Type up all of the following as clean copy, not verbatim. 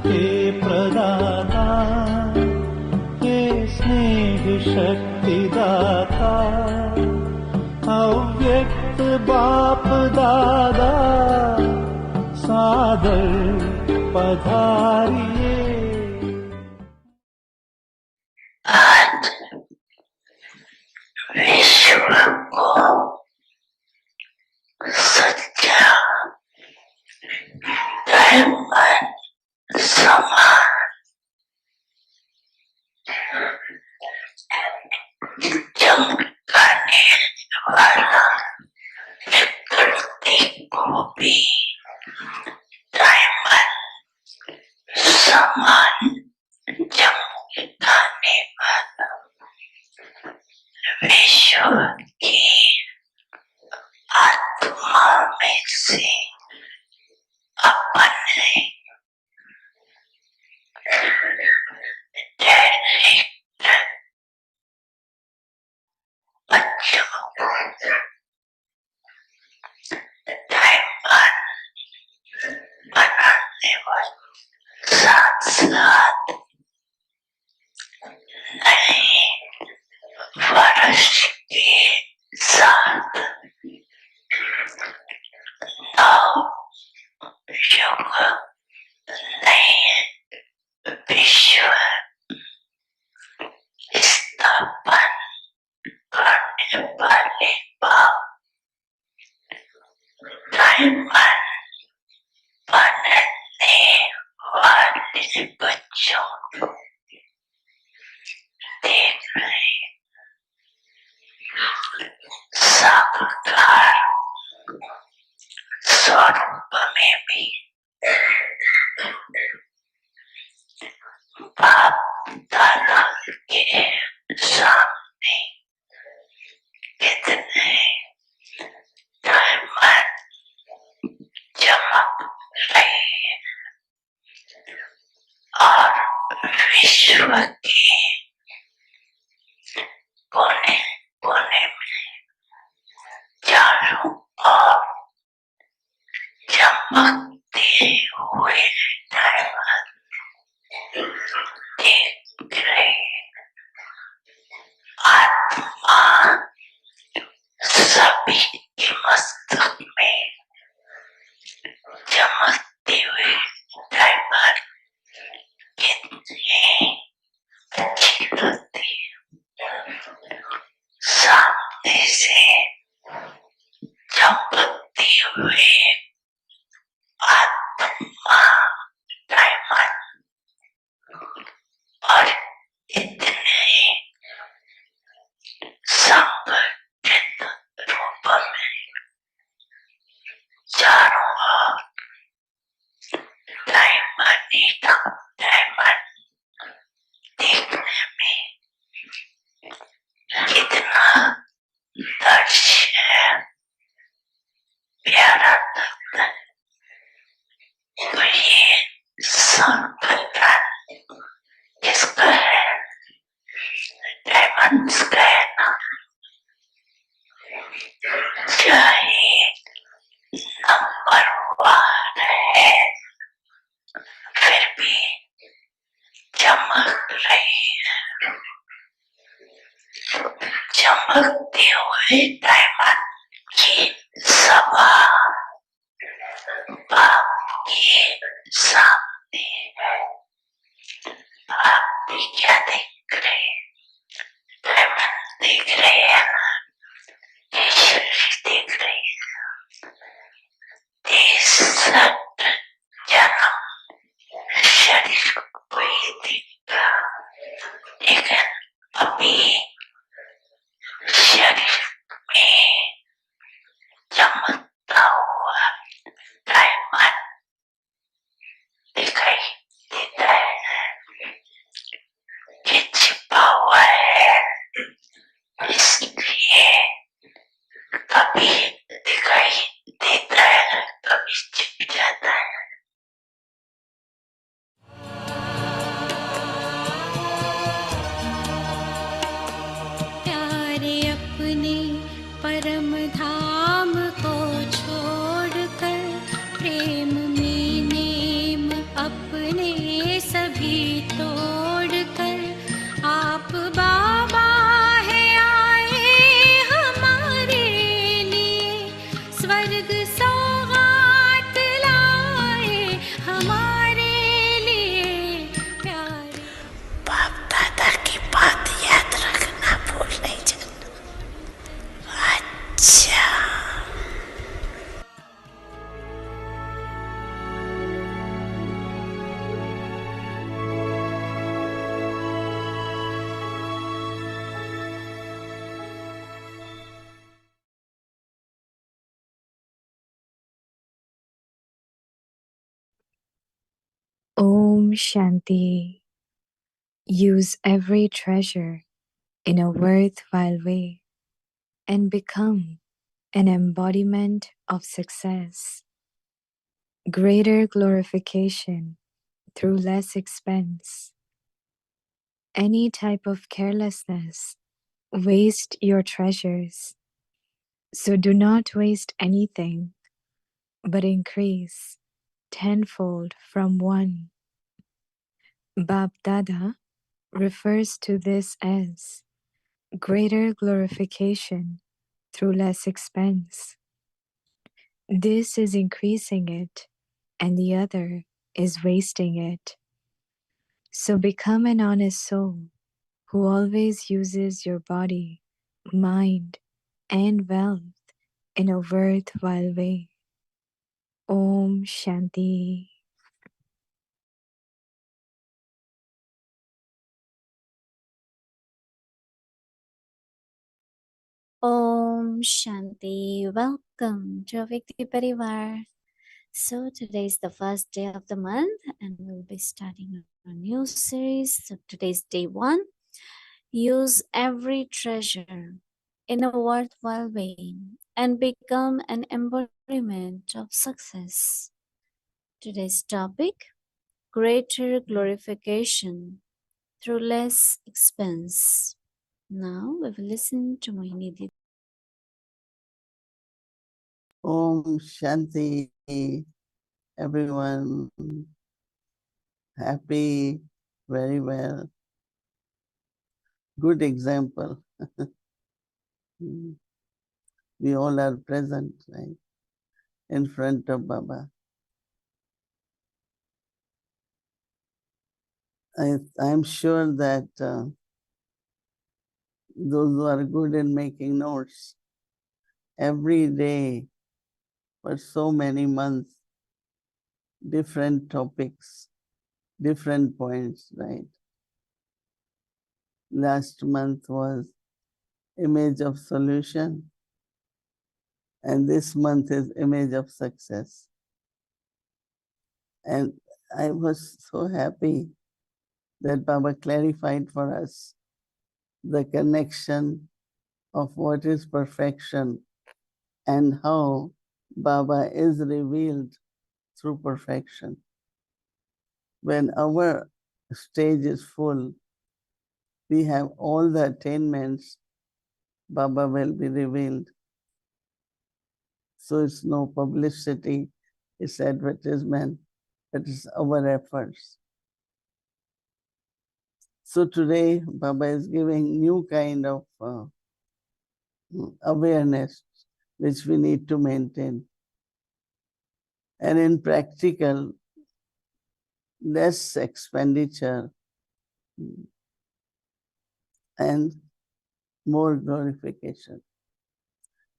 के प्रदाता, हे स्नेह शक्ति दाता, अव्यक्त बाप दादा सादर पधारिए। आज विश्व को सच्चा धर्म समान चमकाने वाला प्रकृति को भी डायमंड समान चमकाने वाला विश्व की आत्मा में से अपने बच्चों को डायमंड बनाने वाले साथ साथ नए वर्ष के साथ नव युग नए विश्व स्थापन करने वाले बाप डायमंड बनने वाले बच्चों को देख रहे साकार स्वरूप में भी बाप दादा के सामने कितने डायमंड चमक रहे हैं और विश्व के कोने कोने में चारों ओर चमकते हुए डायमंड देख रहे हैं। आत्मा सभी के मस्तक में चमकते हुए डायमंड कितने अच्छी लगती है। सामने से चमकते हुए आत्मा डायमंड और इतने संगठित रूप में चारों ओर डायमंड ही डायमंड देखने में कितना दृश्य प्यारा लगता है। तो ये संगठन किसका है? डायमंड का है ना। चाहे नंबर 1 है फिर भी चमक रही है। चमकते हुए डायमंड की सभा बाप के सामने है। आप भी क्या देख रहे हैं? डायमंड देख रहे हैं ना, ये शरीर देख रहे हैं। 63 जन्म शरीर को ही देखा, लेकिन अभी शरीर में चमकता हुआ diamond Om Shanti. Use every treasure in a worthwhile way and become an embodiment of success. Greater glorification through less expense. Any type of carelessness waste your treasures. So do not waste anything, but increase tenfold from one. Bab Dada refers to this as greater glorification through less expense. This is increasing it, and the other is wasting it. So become an honest soul who always uses your body, mind, and wealth in a worthwhile way. Om Shanti. Om Shanti. Welcome to Vikti Parivar. So today is the first day of the month and we'll be starting a new series. So today's day one. Use every treasure in a worthwhile way and become an embodiment of success. Today's topic, greater glorification through less expense. Now we will listen to Mohini Didi. Om Shanti, everyone. Happy, very well. Good example. We all are present, right, in front of Baba. I'm sure that those who are good in making notes, every day for so many months, different topics, different points, right? Last month was image of solution, and this month is image of success. And I was so happy that Baba clarified for us the connection of what is perfection and how Baba is revealed through perfection. When our stage is full, we have all the attainments, Baba will be revealed. So it's no publicity, it's advertisement, but it's our efforts. So today, Baba is giving new kind of awareness which we need to maintain. And in practical, less expenditure and more glorification.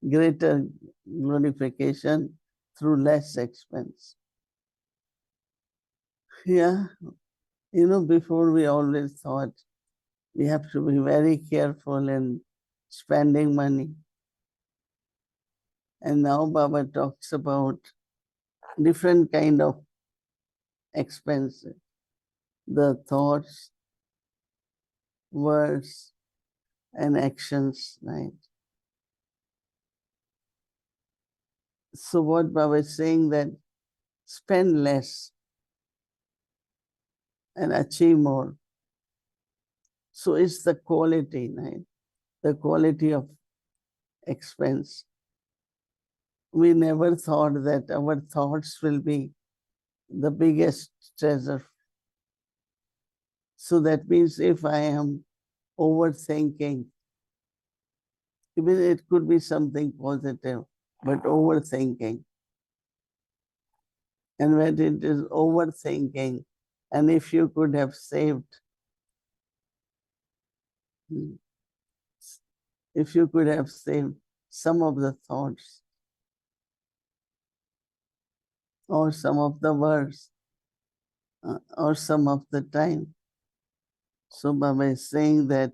Greater glorification through less expense. Yeah, before we always thought we have to be very careful in spending money. And now Baba talks about different kind of expenses. The thoughts, words, and actions, right? So what Baba is saying that spend less and achieve more. So it's the quality, right? The quality of expense. We never thought that our thoughts will be the biggest treasure. So that means if I am overthinking, even it could be something positive, but overthinking. And when it is overthinking, and if you could have saved, if you could have saved some of the thoughts or some of the words or some of the time. So Baba is saying that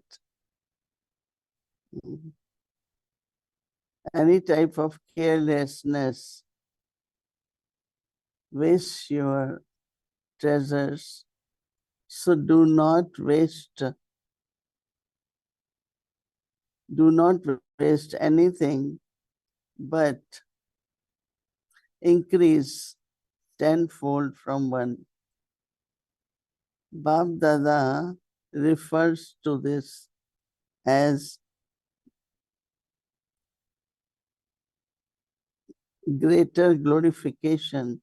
any type of carelessness wastes your treasures. So do not waste anything, but increase tenfold from one. Bab Dada refers to this as greater glorification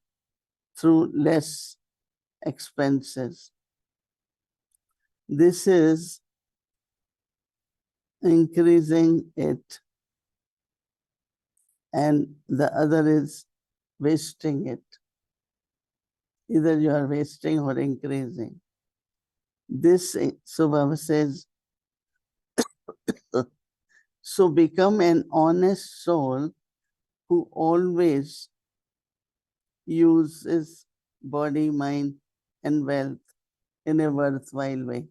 through less expenses. This is increasing it, and the other is wasting it. Either you are wasting or increasing. This, so Baba says, so become an honest soul who always uses body, mind, and wealth in a worthwhile way.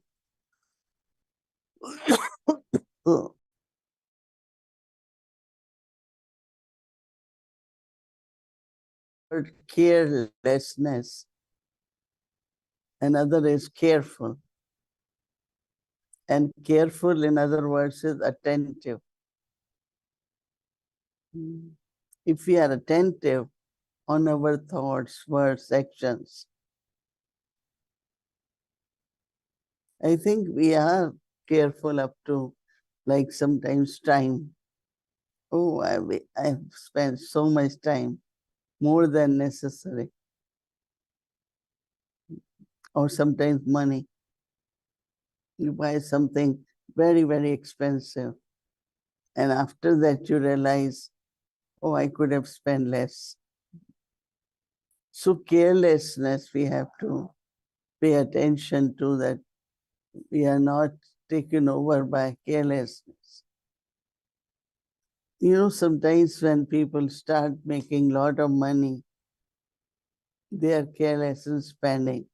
Carelessness, another is careful. And careful, in other words, is attentive. If we are attentive on our thoughts, words, actions, I think we are careful up to like sometimes time. Oh, I've spent so much time, more than necessary. Or sometimes money. You buy something very, very expensive. And after that you realize, oh, I could have spent less. So carelessness, we have to pay attention to that. We are not taken over by carelessness. You know, sometimes when people start making a lot of money, they are careless in spending.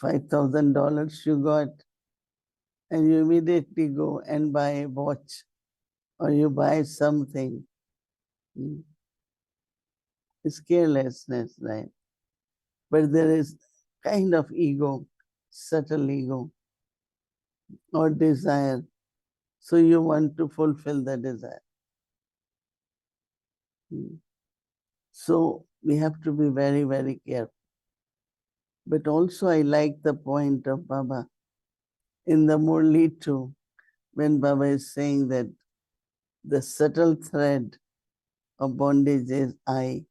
$5,000 you got, and you immediately go and buy a watch, or you buy something. It's carelessness, right? But there is kind of ego, subtle ego, or desire. So you want to fulfill the desire. So we have to be very, very careful. But also I like the point of Baba in the Murli too, when Baba is saying that the subtle thread of bondage is I.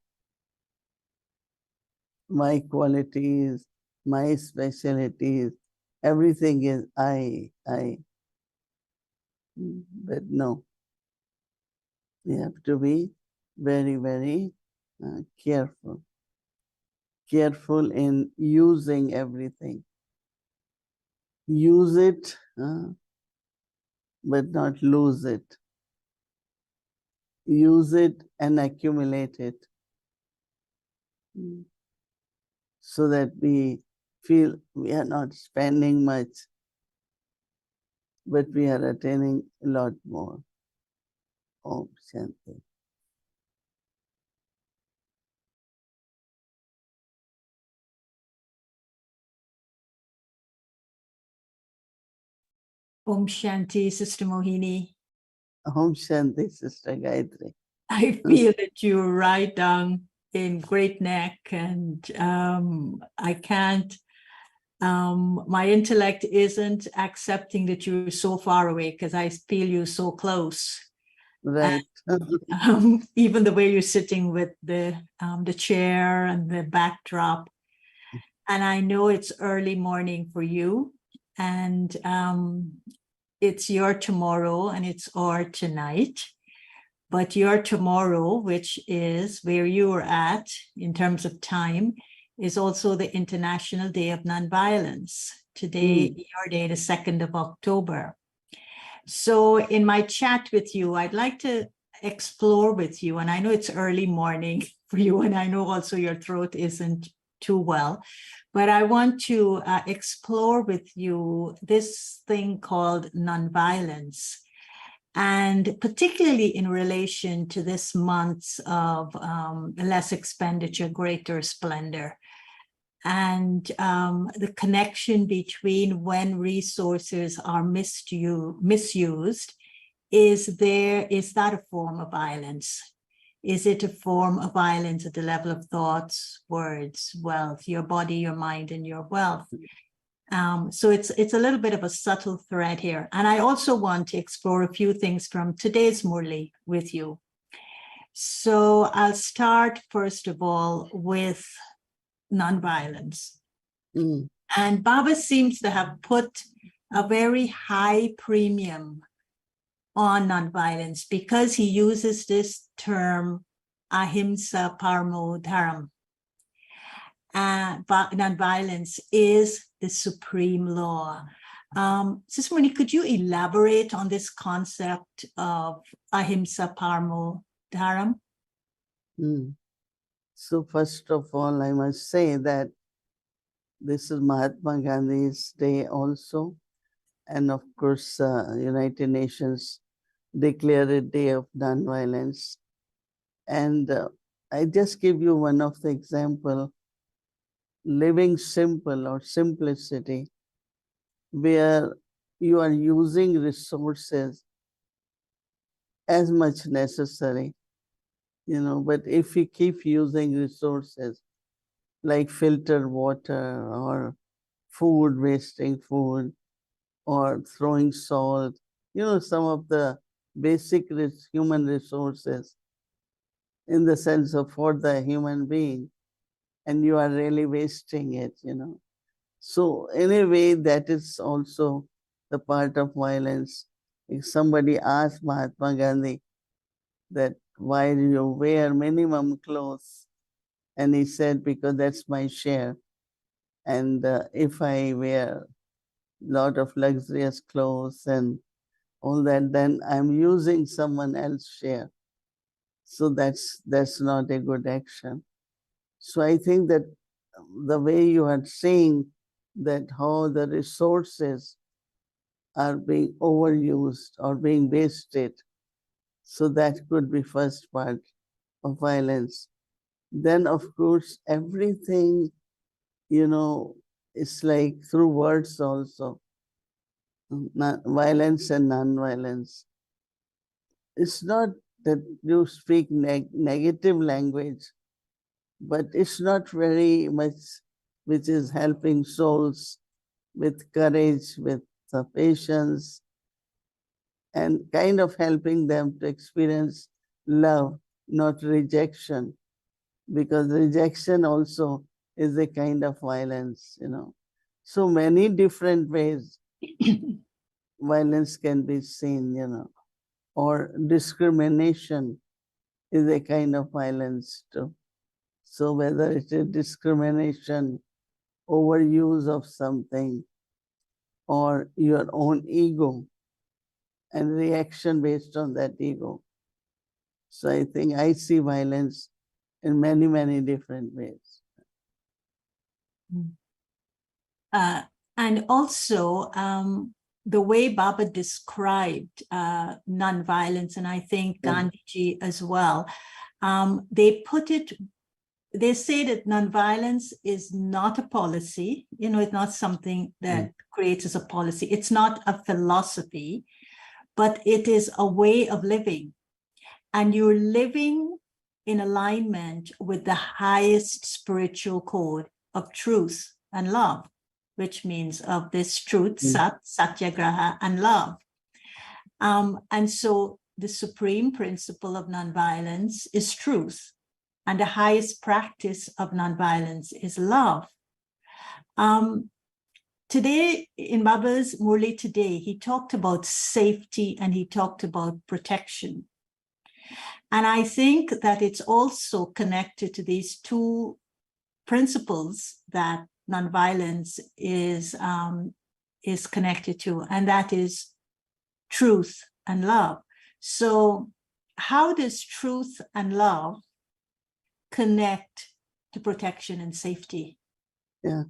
My qualities, my specialties, everything is I. But no, we have to be very, very careful. Careful in using everything. Use it, but not lose it. Use it and accumulate it. So that we feel we are not spending much, but we are attaining a lot more. Om Shanti. Om Shanti, Sister Mohini. Om Shanti, Sister Gayatri. I feel that you're right down in Great Neck, and I can't, my intellect isn't accepting that you're so far away because I feel you so close. Right. And, even the way you're sitting with the chair and the backdrop. And I know it's early morning for you, and it's your tomorrow and it's our tonight. But your tomorrow, which is where you are at in terms of time, is also the International Day of Nonviolence. Today, your day, the 2nd of October. So in my chat with you, I'd like to explore with you, and I know it's early morning for you, and I know also your throat isn't too well, but I want to explore with you this thing called nonviolence. and particularly in relation to this month's of less expenditure, greater splendor, and the connection between when resources are misused. Is that a form of violence? Is it a form of violence at the level of thoughts, words, wealth, your body, your mind, and your wealth? So it's a little bit of a subtle thread here. And I also want to explore a few things from today's Murli with you. So I'll start, first of all, with nonviolence. And Baba seems to have put a very high premium on nonviolence because he uses this term ahimsa paramo dharam. Nonviolence is the supreme law. Sister Mohini, could you elaborate on this concept of ahimsa paramo dharam? So first of all, I must say that this is Mahatma Gandhi's day also. And of course, United Nations declared a day of nonviolence. And I just give you one of the example, living simple or simplicity, where you are using resources as much necessary, but if you keep using resources like filtered water or food, wasting food, or throwing salt, some of the basic human resources in the sense of for the human being, and you are really wasting it, So in a way, that is also the part of violence. If somebody asked Mahatma Gandhi that why do you wear minimum clothes? And he said, because that's my share. And if I wear a lot of luxurious clothes and all that, then I'm using someone else's share. So that's not a good action. So I think that the way you are saying that how the resources are being overused or being wasted, so that could be first part of violence. Then of course everything, it's like through words also, violence and non-violence. It's not that you speak negative language, but it's not very much which is helping souls with courage, with patience, and kind of helping them to experience love, not rejection, because rejection also is a kind of violence, So many different ways violence can be seen, or discrimination is a kind of violence too. So whether it is discrimination, overuse of something, or your own ego and reaction based on that ego. So I think I see violence in many, many different ways. And also the way Baba described nonviolence, and I think Gandhiji as well, they say that nonviolence is not a policy, it's not something that creates as a policy. It's not a philosophy, but it is a way of living. And you're living in alignment with the highest spiritual code of truth and love, which means of this truth, Sat, Satyagraha, and love. And so the supreme principle of nonviolence is truth. And the highest practice of nonviolence is love. Today, in Baba's Murli today, he talked about safety and he talked about protection. And I think that it's also connected to these two principles that nonviolence is connected to, and that is truth and love. So how does truth and love connect to protection and safety? Yeah,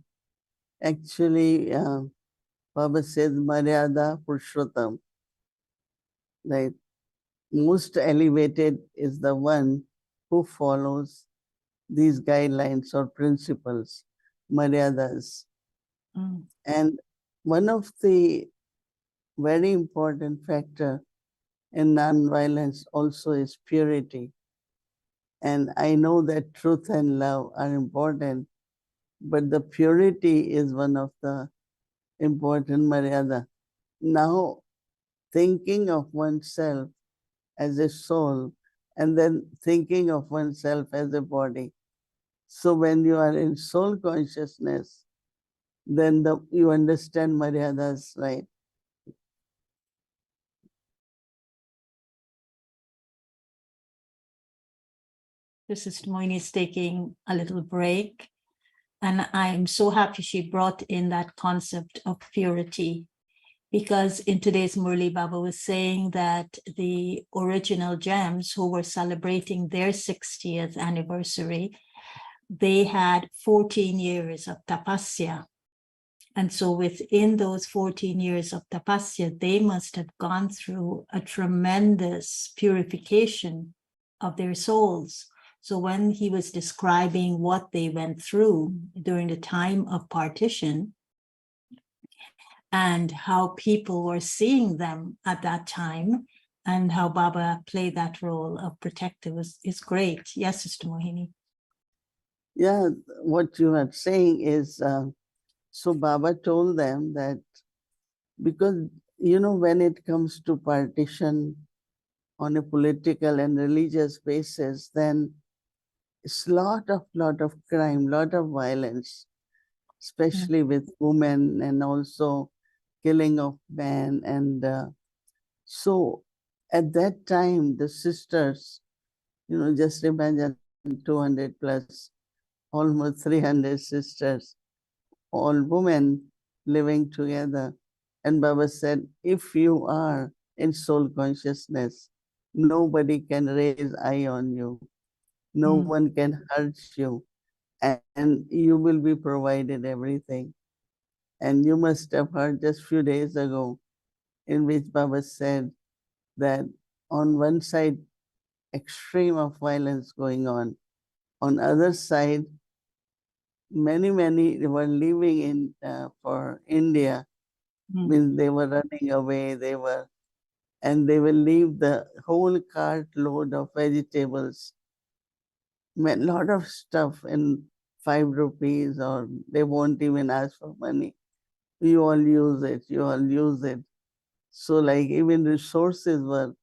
actually, Baba says Maryada Purushottam. right? Most elevated is the one who follows these guidelines or principles, maryadas. Mm. And one of the very important factor in nonviolence also is purity. And I know that truth and love are important, but the purity is one of the important maryada. Now, thinking of oneself as a soul and then thinking of oneself as a body. So when you are in soul consciousness, then you understand maryadas, right? This is Mohini is taking a little break. And I'm so happy she brought in that concept of purity, because in today's Murli Baba was saying that the original gems who were celebrating their 60th anniversary, they had 14 years of tapasya. And so within those 14 years of tapasya, they must have gone through a tremendous purification of their souls. So when he was describing what they went through during the time of partition and how people were seeing them at that time and how Baba played that role of protector is great. Yes, Sister Mohini. Yeah, what you are saying is, so Baba told them that because, when it comes to partition on a political and religious basis, then it's lot of crime, lot of violence, especially with women and also killing of men. And so at that time, the sisters, just imagine 200 plus, almost 300 sisters, all women living together. And Baba said, if you are in soul consciousness, nobody can raise eye on you. No one can hurt you. And you will be provided everything. And you must have heard just few days ago in which Baba said that on one side, extreme of violence going on. On other side, many were leaving in for India. Means they were running away. And they will leave the whole cart load of vegetables, a lot of stuff in 5 rupees, or they won't even ask for money. You all use it. You all use it. So like even resources were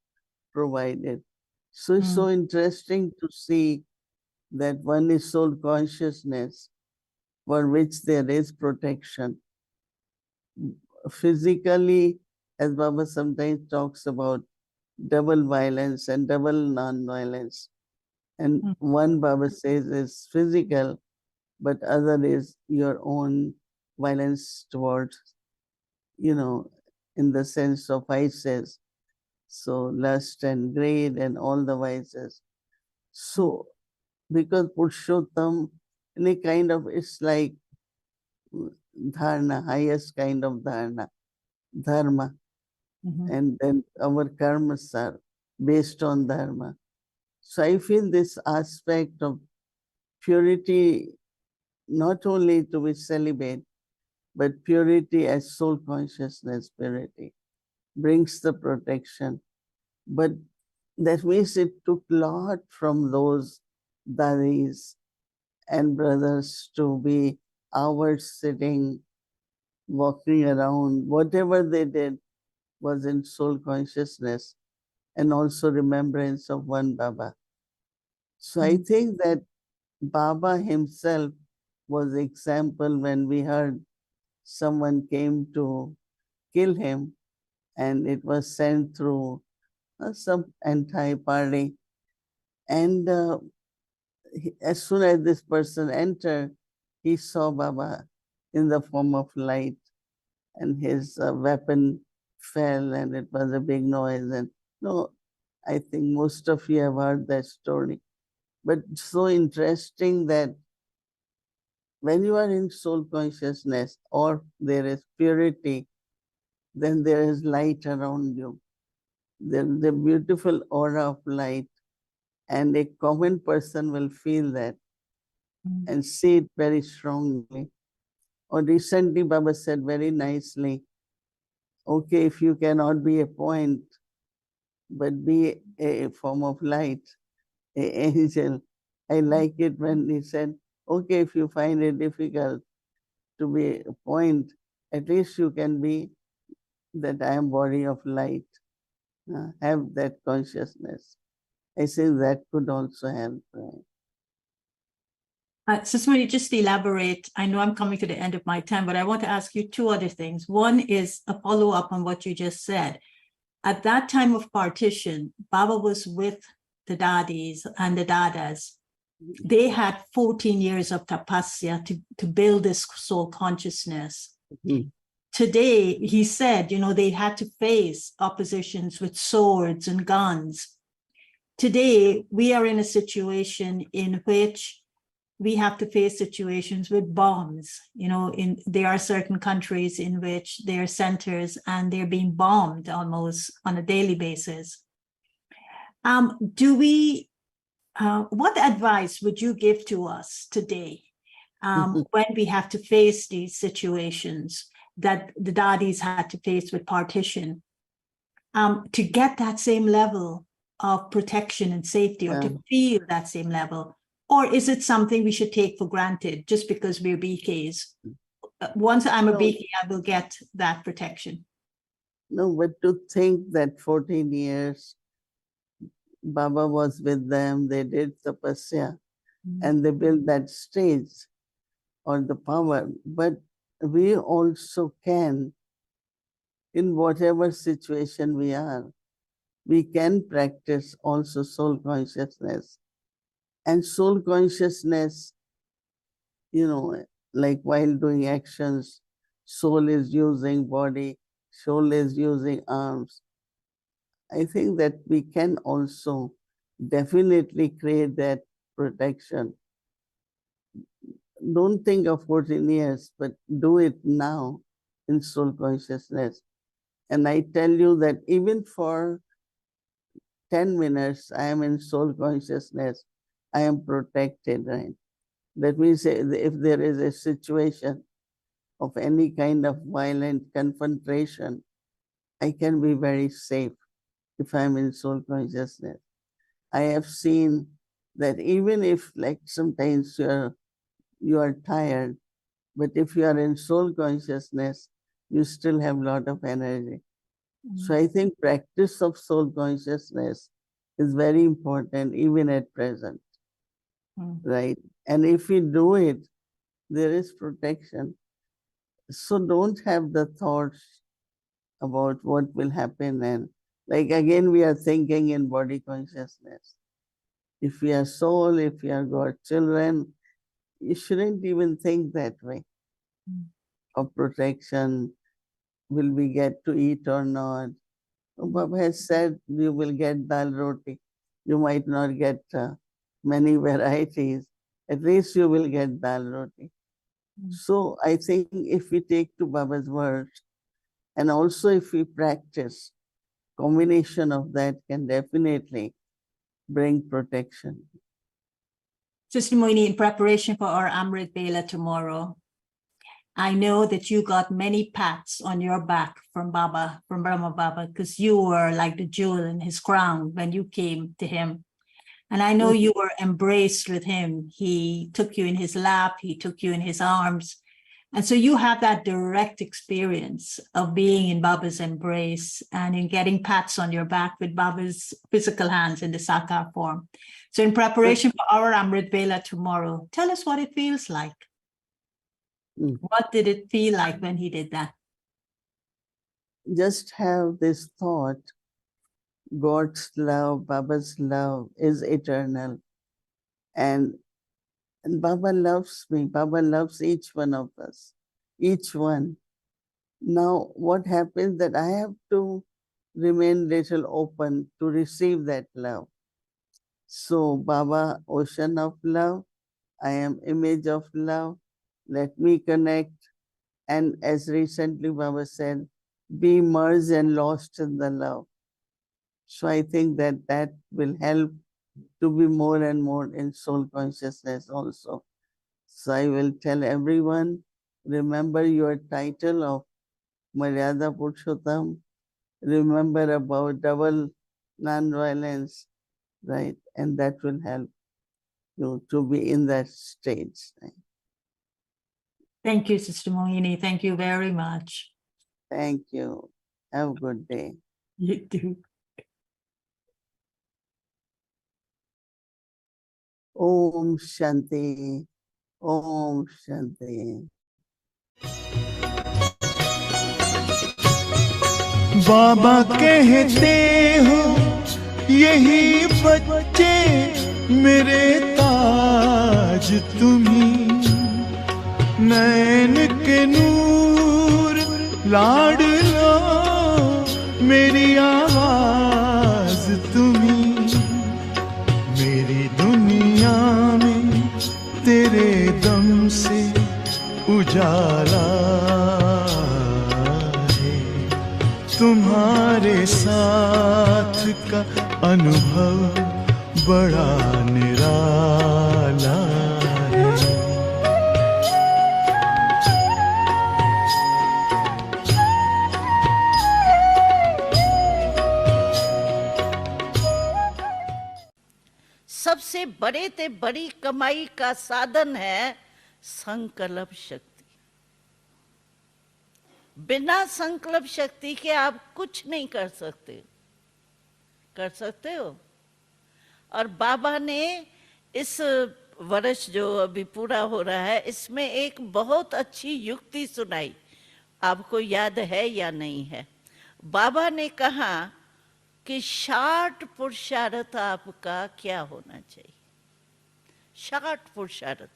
provided. So it's so interesting to see that one is soul consciousness for which there is protection. Physically, as Baba sometimes talks about, double violence and double non-violence. And one Baba says is physical, but other is your own violence towards, in the sense of vices. So lust and greed and all the vices. So because Purushottam, in a kind of, it's like dharna, highest kind of dharna, dharma. And then our karmas are based on dharma. So I feel this aspect of purity, not only to be celibate, but purity as soul consciousness purity brings the protection. But that means it took lot from those dadis and brothers to be hours sitting, walking around. Whatever they did was in soul consciousness and also remembrance of one Baba. So I think that Baba himself was example when we heard someone came to kill him and it was sent through some anti-party. And as soon as this person entered, he saw Baba in the form of light and his weapon fell and it was a big noise. And no, I think most of you have heard that story. But so interesting that when you are in soul consciousness or there is purity, then there is light around you. the beautiful aura of light, and a common person will feel that and see it very strongly. Or recently, Baba said very nicely, okay, if you cannot be a point, but be a form of light, an angel. I like it when he said, okay, if you find it difficult to be a point, at least you can be that I am body of light. Have that consciousness. I think that could also help. Sister Marie, just elaborate. I know I'm coming to the end of my time, but I want to ask you two other things. One is a follow-up on what you just said. At that time of partition, Baba was with the daddies and the dadas. They had 14 years of tapasya to build this soul consciousness. Mm. Today, he said, they had to face oppositions with swords and guns. Today, we are in a situation in which we have to face situations with bombs. There are certain countries in which there are centers and they're being bombed almost on a daily basis. What advice would you give to us today when we have to face these situations that the daddies had to face with partition, to get that same level of protection and safety, or to feel that same level? Or is it something we should take for granted just because we're BKs? Once I'm a BK, I will get that protection. No, but to think that 14 years Baba was with them, they did tapasya, and they built that stage or the power. But we also can, in whatever situation we are, we can practice also soul consciousness. And soul consciousness, like while doing actions, soul is using body, soul is using arms. I think that we can also definitely create that protection. Don't think of 14 years, but do it now in soul consciousness. And I tell you that even for 10 minutes, I am in soul consciousness, I am protected, right? That means if there is a situation of any kind of violent confrontation, I can be very safe if I'm in soul consciousness. I have seen that even if, like, sometimes you are tired, but if you are in soul consciousness, you still have a lot of energy. So I think practice of soul consciousness is very important even at present, right? And if we do it, there is protection. So don't have the thoughts about what will happen. And like, again, we are thinking in body consciousness. If we are soul, if we are God's children, you shouldn't even think that way of protection. Will we get to eat or not? Baba has said you will get dal roti. You might not get many varieties. At least you will get dal roti. So I think if we take to Baba's words, and also if we practice, combination of that can definitely bring protection. Sister Mohini, in preparation for our Amrit Bela tomorrow, I know that you got many pats on your back from Baba, from Brahma Baba, because you were like the jewel in his crown when you came to him. And I know you were embraced with him. He took you in his lap, he took you in his arms. And so you have that direct experience of being in Baba's embrace and in getting pats on your back with Baba's physical hands in the Sakar form. So in preparation for our Amrit Bela tomorrow, tell us what it feels like. What did it feel like when he did that? Just have this thought, God's love, Baba's love is eternal. And Baba loves me. Baba loves each one of us, each one. Now, what happens that I have to remain little open to receive that love. So, Baba, ocean of love, I am image of love. Let me connect. And as recently Baba said, be merged and lost in the love. So I think that that will help to be more and more in soul consciousness also. So I will tell everyone, remember your title of Maryada Purushottam, remember about double non-violence, right? And that will help you to be in that stage. Right? Thank you, Sister Mohini. Thank you very much. Thank you. Have a good day. You too. Om Shanti. Om Shanti. बाबा कहते हो यही बच्चे मेरे ताज तुम्ही, नैन के नूर लाडलो मेरी आवाज तुम्ही, मेरी दुनिया में तेरे दम से उजाला है, तुम्हारे साथ का अनुभव बड़ा निराला है। सबसे बड़े ते बड़ी कमाई का साधन है संकल्प शक्ति। बिना संकल्प शक्ति के आप कुछ नहीं कर सकते। कर सकते हो? और बाबा ने इस वर्ष जो अभी पूरा हो रहा है इसमें एक बहुत अच्छी युक्ति सुनाई, आपको याद है या नहीं है? बाबा ने कहा कि 60 पुरुषार्थ आपका क्या होना चाहिए। 60 पुरुषार्थ।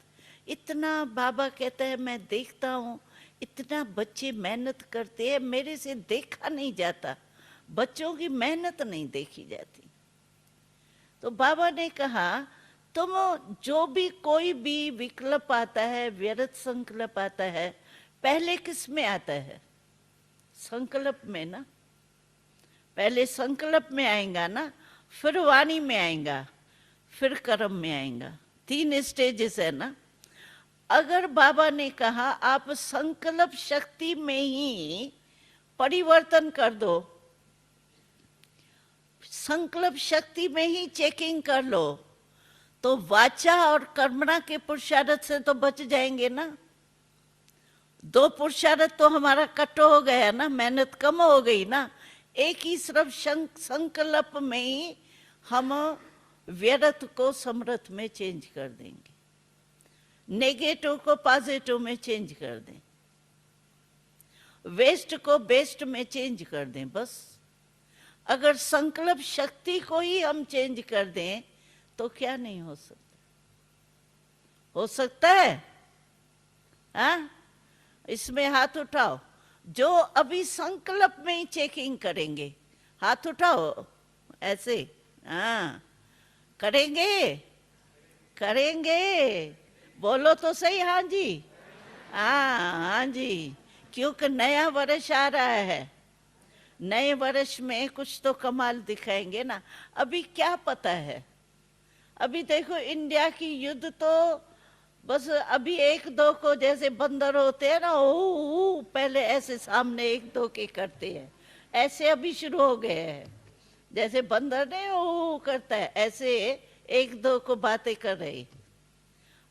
इतना बाबा कहते हैं, मैं देखता हूँ इतना बच्चे मेहनत करते हैं, मेरे से देखा नहीं जाता, बच्चों की मेहनत नहीं देखी जाती। तो बाबा ने कहा तुम जो भी कोई भी विकल्प आता है, व्यर्थ संकल्प आता है, पहले किस में आता है? संकल्प में ना। पहले संकल्प में आएगा ना, फिर वाणी में आएगा, फिर कर्म में आएगा। 3 स्टेजेस है ना। अगर बाबा ने कहा आप संकल्प शक्ति में ही परिवर्तन कर दो, संकल्प शक्ति में ही चेकिंग कर लो, तो वाचा और कर्मणा के पुरुषार्थ से तो बच जाएंगे ना। 2 पुरुषार्थ तो हमारा कट हो गया ना, मेहनत कम हो गई ना। एक ही सिर्फ संकल्प में ही हम व्यर्थ को समर्थ में चेंज कर देंगे, नेगेटिव को पॉजिटिव में चेंज कर दें, वेस्ट को बेस्ट में चेंज कर दें। बस अगर संकल्प शक्ति को ही हम चेंज कर दें तो क्या नहीं हो सकता? हो सकता है? हाँ, इसमें हाथ उठाओ जो अभी संकल्प में ही चेकिंग करेंगे। हाथ उठाओ ऐसे। हाँ, करेंगे? करेंगे? बोलो तो सही। हाँ जी, हाँ जी, क्योंकि नया वर्ष आ रहा है, नए वर्ष में कुछ तो कमाल दिखाएंगे ना। अभी क्या पता है? अभी देखो इंडिया की युद्ध तो बस अभी 1-2 को जैसे बंदर होते हैं ना, ओ पहले ऐसे सामने 1-2 के करते हैं, ऐसे अभी शुरू हो गए हैं। जैसे बंदर ने ओ करता है, ऐसे 1-2 को बातें कर रहे,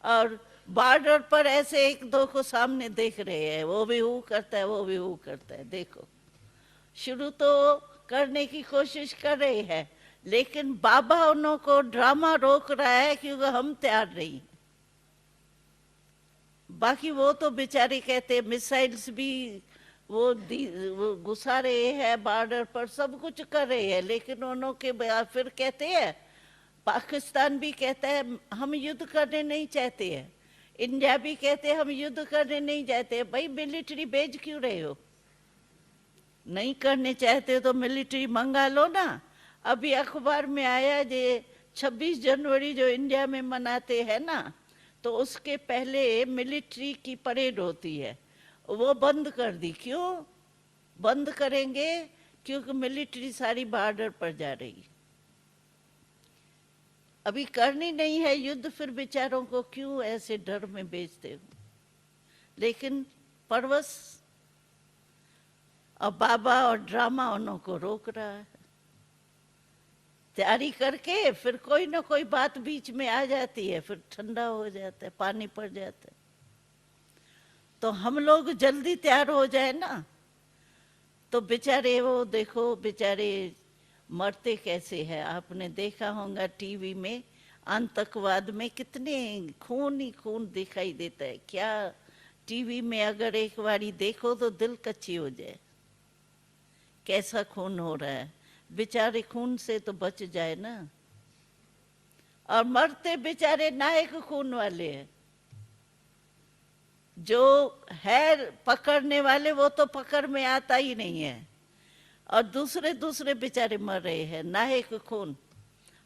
और बॉर्डर पर ऐसे 1-2 को सामने देख रहे हैं, वो भी हु करता है, वो भी हु करता है। देखो, शुरू तो करने की कोशिश कर रहे हैं, लेकिन बाबा उन्हों को ड्रामा रोक रहा है क्योंकि हम तैयार नहीं। बाकी वो तो बेचारे कहते मिसाइल्स भी वो घुसा रहे हैं बॉर्डर पर, सब कुछ कर रहे हैं, लेकिन उन्हों के फिर कहते हैं, पाकिस्तान भी कहता है हम युद्ध करने नहीं चाहते हैं, इंडिया भी कहते हैं हम युद्ध करने नहीं चाहते। भाई मिलिट्री भेज क्यों रहे हो? नहीं करने चाहते तो मिलिट्री मंगा लो ना। अभी अखबार में आया जे 26 जनवरी जो इंडिया में मनाते हैं ना, तो उसके पहले मिलिट्री की परेड होती है, वो बंद कर दी। क्यों बंद करेंगे? क्योंकि मिलिट्री सारी बॉर्डर पर जा रही। अभी करनी नहीं है युद्ध, फिर बेचारों को क्यों ऐसे डर में बेचते हो? लेकिन परवश और बाबा और ड्रामा उन्हों को रोक रहा है। तैयारी करके फिर कोई ना कोई बात बीच में आ जाती है, फिर ठंडा हो जाता है, पानी पड़ जाता है। तो हम लोग जल्दी तैयार हो जाए ना, तो बेचारे वो देखो बेचारे मरते कैसे हैं। आपने देखा होगा टीवी में, आतंकवाद में कितने खून ही खून दिखाई देता है। क्या टीवी में अगर एक बारी देखो तो दिल कच्ची हो जाए, कैसा खून हो रहा है। बेचारे खून से तो बच जाए ना। और मरते बेचारे नायक खून वाले हैं। जो है पकड़ने वाले वो तो पकड़ में आता ही नहीं है, और दूसरे दूसरे बेचारे मर रहे हैं नायक खून।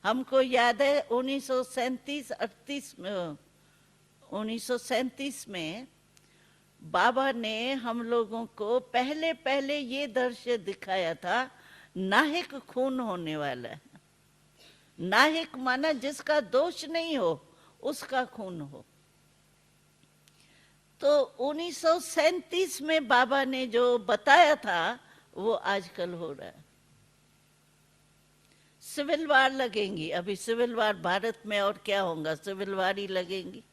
हमको याद है 1937 में 1937 में बाबा ने हम लोगों को पहले पहले ये दृश्य दिखाया था, नायक खून होने वाला है। नायक माना जिसका दोष नहीं हो, उसका खून हो। तो 1937 में बाबा ने जो बताया था वो आजकल हो रहा है। सिविल वार लगेंगी, अभी सिविल वार भारत में, और क्या होगा, सिविल वार ही लगेंगी।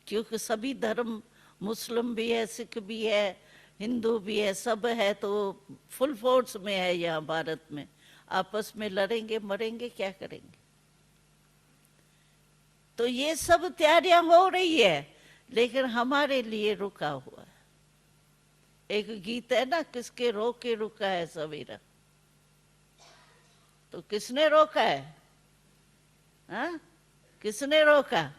क्योंकि सभी धर्म, मुस्लिम भी है, सिख भी है, हिंदू भी है, सब है, तो फुल फोर्स में है यहाँ भारत में। आपस में लड़ेंगे, मरेंगे, क्या करेंगे? तो ये सब तैयारियां हो रही है, लेकिन हमारे लिए रुका हुआ है। एक गीत है ना, किसके रोके रुका है सवेरा। तो किसने रोका है? हाँ, किसने रोका?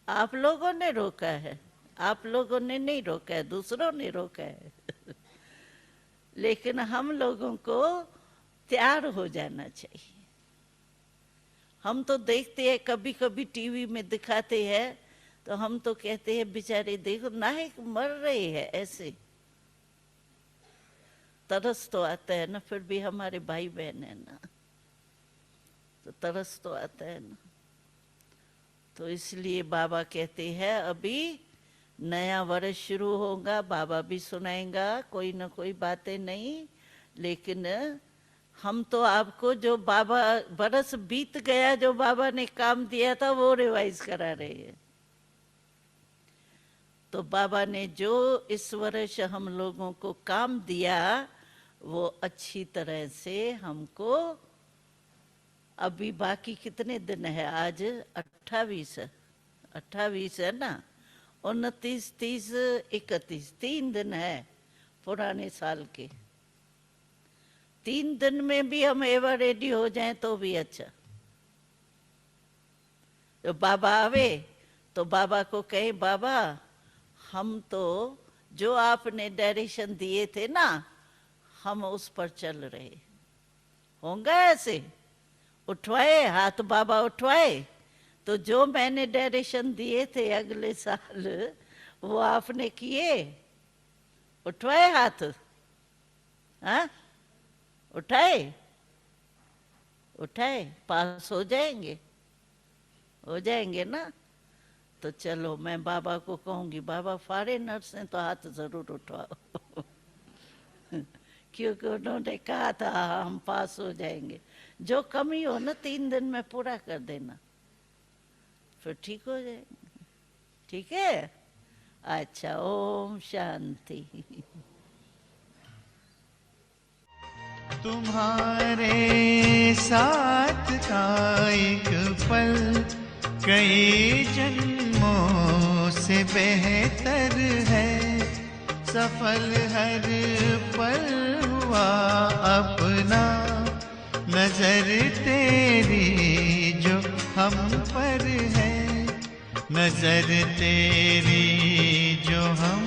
आप लोगों ने रोका है। आप लोगों ने नहीं रोका है, दूसरों ने रोका है। लेकिन हम लोगों को तैयार हो जाना चाहिए। हम तो देखते हैं, कभी कभी टीवी में दिखाते हैं, तो हम तो कहते हैं बेचारे देखो नायक मर रहे हैं ऐसे। तरस तो आता है ना, फिर भी हमारे भाई बहन है ना, तो तरस तो आता है ना। तो इसलिए बाबा कहते हैं अभी नया वर्ष शुरू होगा, बाबा भी सुनाएगा कोई ना कोई बातें नहीं, लेकिन हम तो आपको जो बाबा बरस बीत गया, जो बाबा ने काम दिया था वो रिवाइज करा रहे हैं। तो बाबा ने जो इस वर्ष हम लोगों को काम दिया वो अच्छी तरह से हमको, अभी बाकी कितने दिन है, आज 28 है ना, 29, 30, 31, 3 दिन है पुराने साल के। 3 दिन में भी हम एवर रेडी हो जाएं तो भी अच्छा। तो बाबा आवे तो बाबा को कहे, बाबा हम तो जो आपने डायरेक्शन दिए थे ना, हम उस पर चल रहे होंगे। ऐसे उठवाए हाथ, बाबा उठवाए, तो जो मैंने डायरेक्शन दिए थे अगले साल वो आपने किए? उठवाए हाथ? हाँ, उठाए? उठाए? पास हो जाएंगे, हो जाएंगे ना। तो चलो मैं बाबा को कहूंगी, बाबा फॉरेनर्स हैं तो हाथ जरूर उठवाओ। क्योंकि उन्होंने कहा था हम पास हो जाएंगे। जो कमी हो ना 3 दिन में पूरा कर देना, फिर ठीक हो जाएंगे। ठीक है? अच्छा, ओम शांति। तुम्हारे साथ का एक पल कई जन्मों से बेहतर है। सफल हर पल हुआ अपना, नजर तेरी जो हम पर है, नजर तेरी जो हम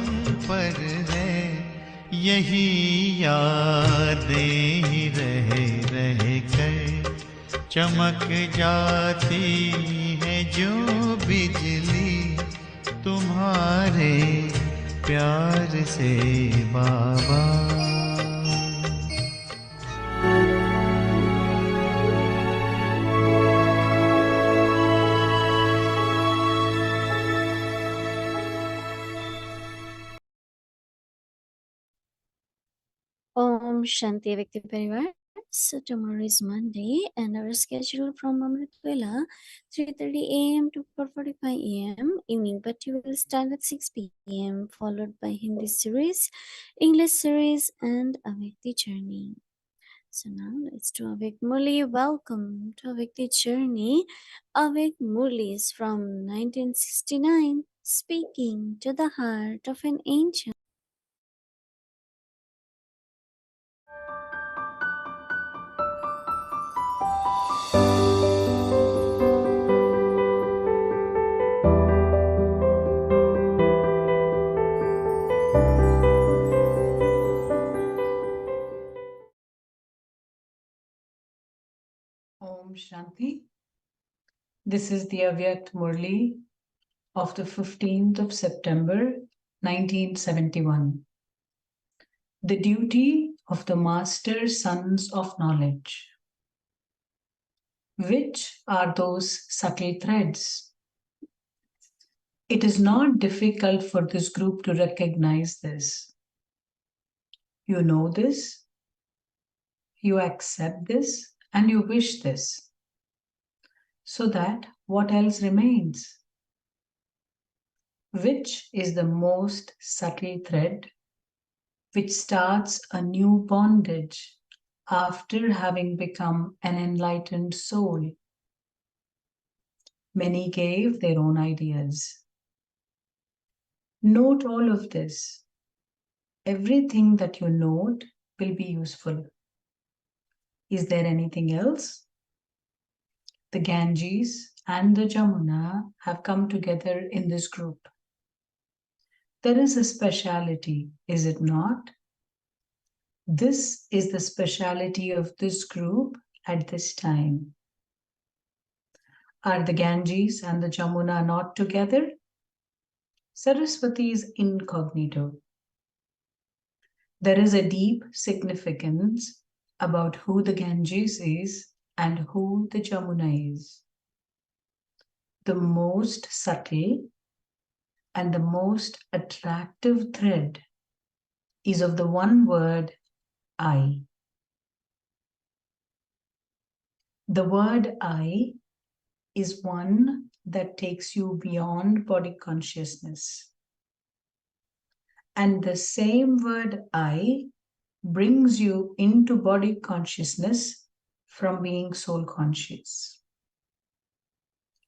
पर है। यही यादें ही रह रह कर चमक जाती है जो बिजली तुम्हारे प्यार से बाबा। Om Shanti Vikti Parivar. So tomorrow is Monday and our schedule from Amrit Vela 3:30 a.m. to 4:45 a.m. evening, but you will start at 6 p.m. followed by Hindi series, English series and Avikti Journey. So now let's do Avik Murli. Welcome to Avikti Journey. Avik Murli is from 1969, speaking to the heart of an angel. Om Shanti. This is the Avyakt Murli of the 15th of September, 1971. The duty of the Master Sons of Knowledge. Which are those subtle threads? It is not difficult for this group to recognize this. You know this, you accept this, and you wish this. So that what else remains? Which is the most subtle thread which starts a new bondage after having become an enlightened soul? Many gave their own ideas. Note all of this. Everything that you note will be useful. Is there anything else? The Ganges and the Jamuna have come together in this group. There is a speciality, is it not? This is the speciality of this group at this time. Are the Ganges and the Jamuna not together? Saraswati is incognito. There is a deep significance about who the Ganges is and who the Jamuna is. The most subtle and the most attractive thread is of the one word, I. The word I is one that takes you beyond body consciousness. And the same word I brings you into body consciousness from being soul conscious.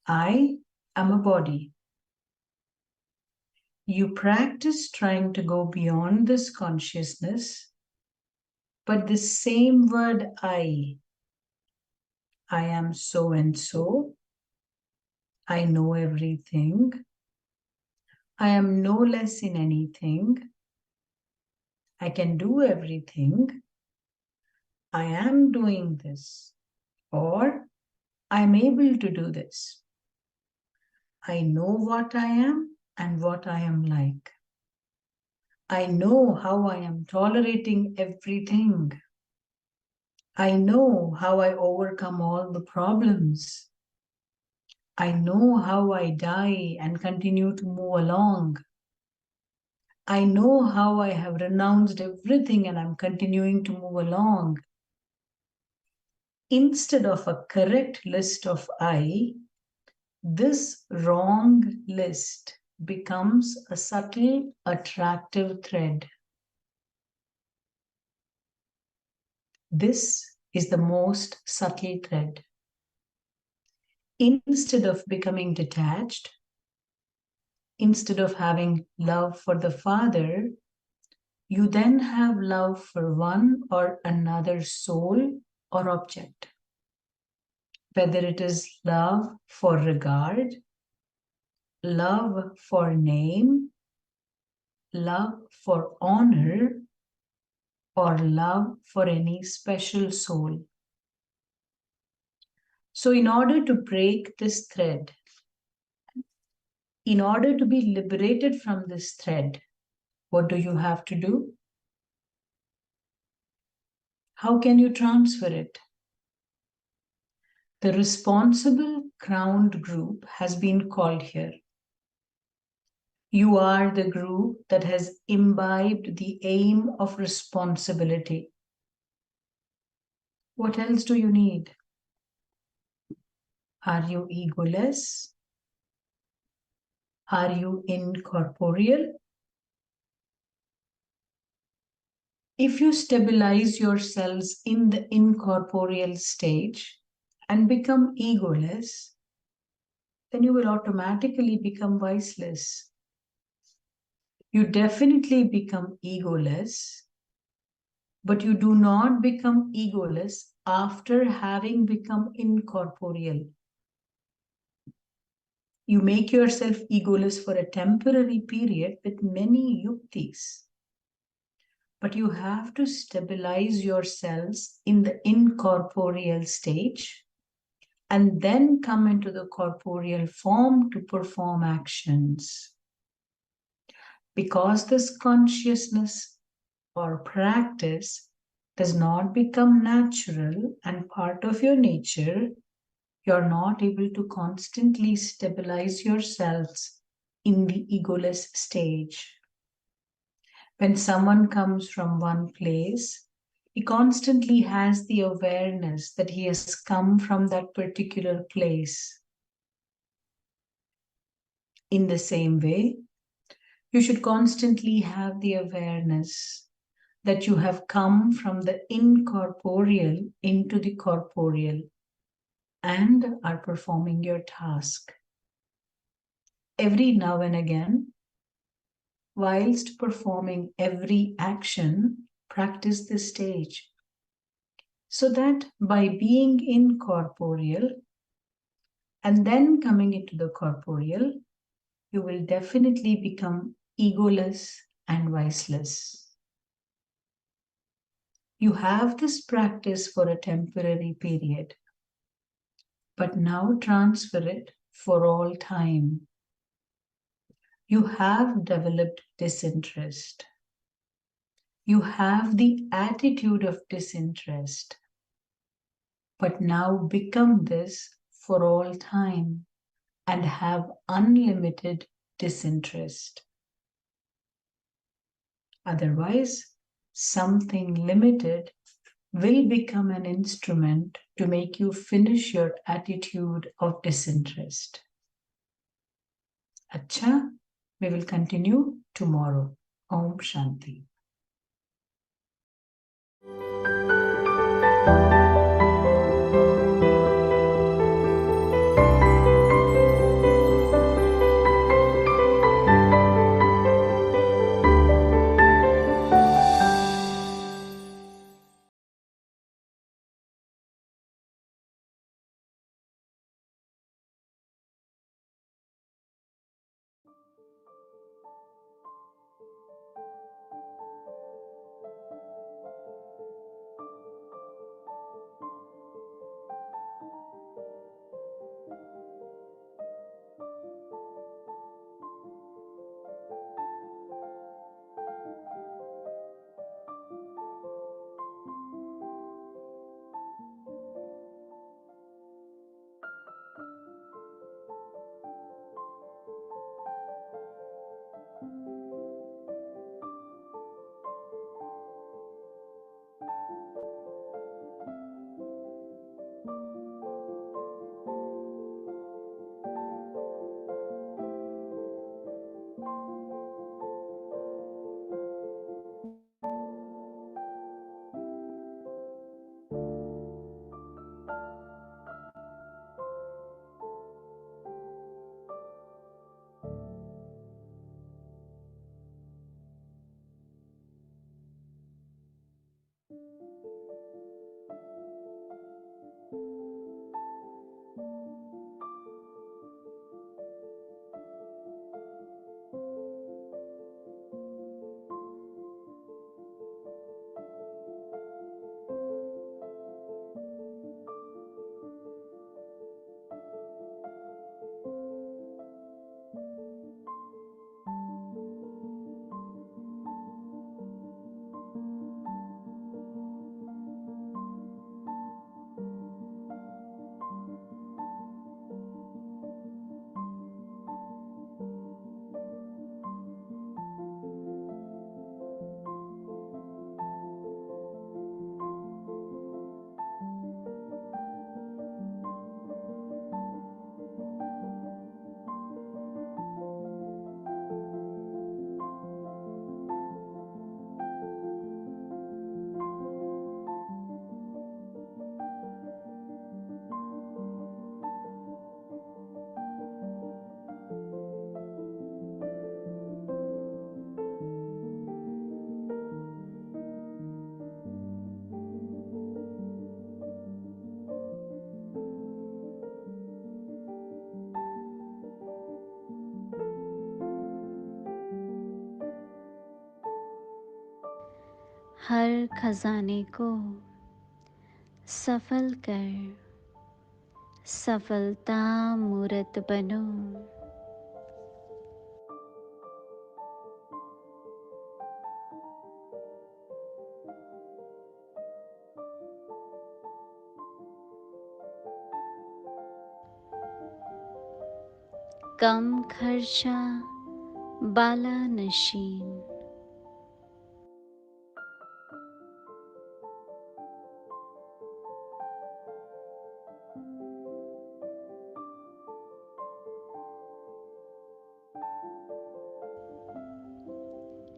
I am a body. You practice trying to go beyond this consciousness, but the same word I am so and so, I know everything, I am no less in anything, I can do everything, I am doing this, or I am able to do this. I know what I am and what I am like. I know how I am tolerating everything. I know how I overcome all the problems. I know how I die and continue to move along. I know how I have renounced everything and I'm continuing to move along. Instead of a correct list of I, this wrong list becomes a subtle, attractive thread. This is the most subtle thread. Instead of becoming detached, instead of having love for the Father, you then have love for one or another soul or object. Whether it is love for regard, love for name, love for honor, or love for any special soul. So in order to break this thread, in order to be liberated from this thread, what do you have to do? How can you transfer it? The responsible crowned group has been called here. You are the group that has imbibed the aim of responsibility. What else do you need? Are you egoless? Are you incorporeal? If you stabilize yourselves in the incorporeal stage and become egoless, then you will automatically become viceless. You definitely become egoless, but you do not become egoless after having become incorporeal. You make yourself egoless for a temporary period with many yuktis. But you have to stabilize yourselves in the incorporeal stage and then come into the corporeal form to perform actions. Because this consciousness or practice does not become natural and part of your nature, you're not able to constantly stabilize yourselves in the egoless stage. When someone comes from one place, he constantly has the awareness that he has come from that particular place. In the same way, you should constantly have the awareness that you have come from the incorporeal into the corporeal and are performing your task. Every now and again, whilst performing every action, practice this stage. So that by being incorporeal and then coming into the corporeal, you will definitely become egoless and viceless. You have this practice for a temporary period, but now transfer it for all time. You have developed disinterest. You have the attitude of disinterest, but now become this for all time and have unlimited disinterest. Otherwise, something limited will become an instrument to make you finish your attitude of disinterest. Acha, we will continue tomorrow. Om Shanti. हर खजाने को सफल कर सफलता मूरत बनो। कम खर्चा बाला नशीन,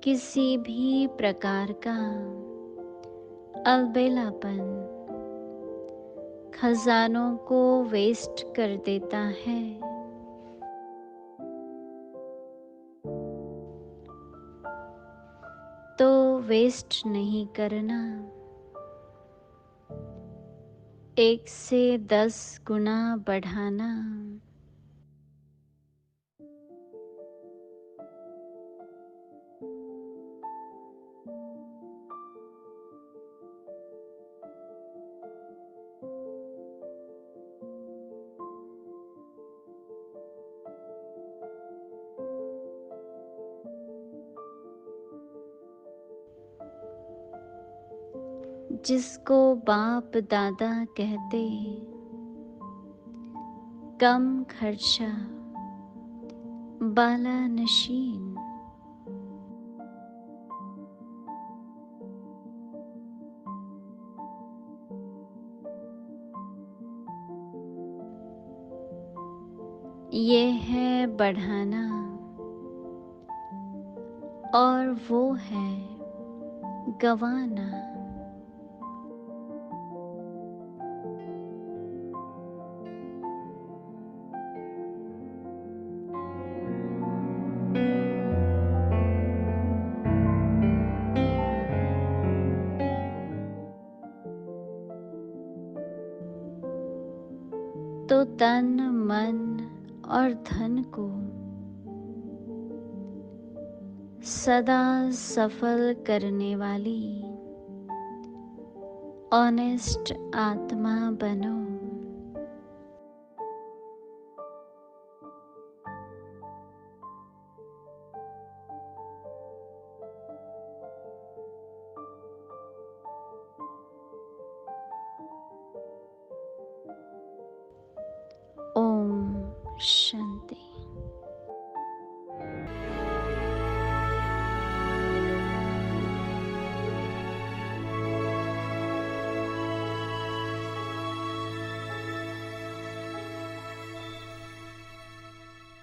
किसी भी प्रकार का अलबेलापन खजानों को वेस्ट कर देता है। तो वेस्ट नहीं करना, 1 से 10 गुना बढ़ाना। जिसको बाप दादा कहते, कम खर्चा बाला नशीन, ये है बढ़ाना और वो है गंवाना। तो तन मन और धन को सदा सफल करने वाली ऑनेस्ट आत्मा बनो।